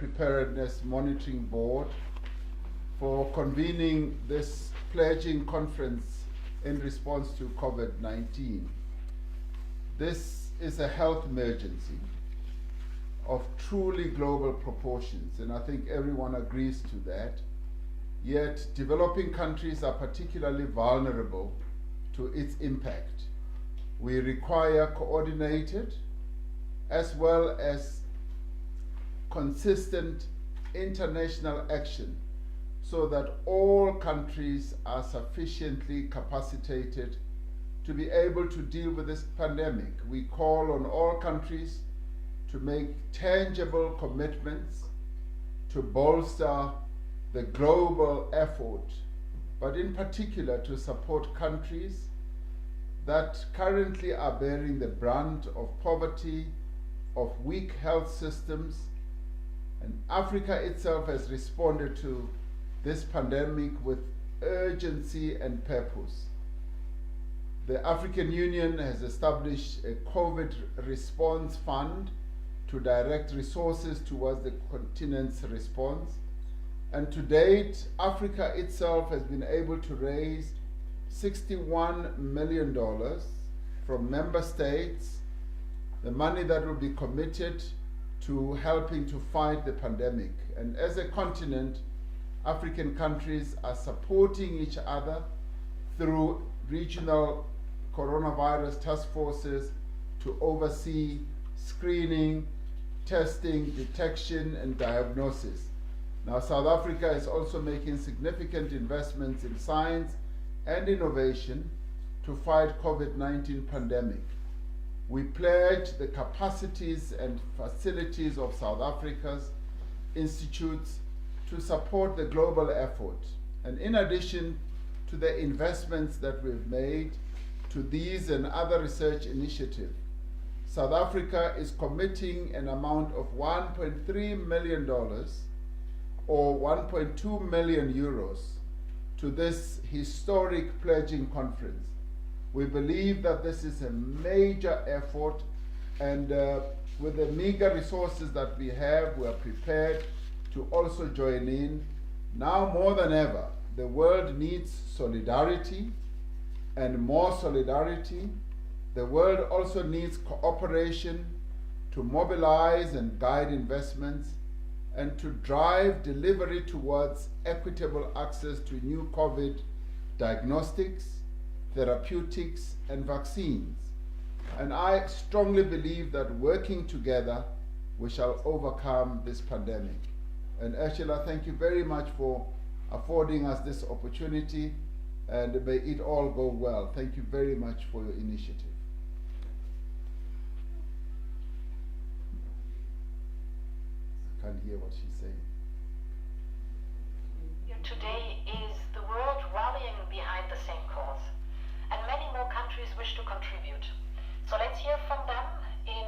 Preparedness Monitoring Board for convening this pledging conference in response to COVID-19. This is a health emergency of truly global proportions, and I think everyone agrees to that. Yet developing countries are particularly vulnerable to its impact. We require coordinated as well as consistent international action so that all countries are sufficiently capacitated to be able to deal with this pandemic. We call on all countries to make tangible commitments to bolster the global effort, but in particular to support countries that currently are bearing the brunt of poverty, of weak health systems, and Africa itself has responded to this pandemic with urgency and purpose. The African Union has established a COVID response fund to direct resources towards the continent's response. And to date, Africa itself has been able to raise $61 million from member states, the money that will be committed to helping to fight the pandemic. And as a continent, African countries are supporting each other through regional coronavirus task forces to oversee screening, testing, detection, and diagnosis. Now, South Africa is also making significant investments in science and innovation to fight COVID-19 pandemic. We pledge the capacities and facilities of South Africa's institutes to support the global effort. And in addition to the investments that we've made to these and other research initiatives, South Africa is committing an amount of $1.3 million or 1.2 million euros to this historic pledging conference. We believe that this is a major effort, and with the meager resources that we have, we are prepared to also join in. Now more than ever, the world needs solidarity and more solidarity. The world also needs cooperation to mobilize and guide investments and to drive delivery towards equitable access to new COVID diagnostics, therapeutics, and vaccines. And I strongly believe that working together, we shall overcome this pandemic. And Ursula, thank you very much for affording us this opportunity, and may it all go well. Thank you very much for your initiative. I can't hear what she's saying. Today is the world rallying behind the same cause, and many more countries wish to contribute. So let's hear from them in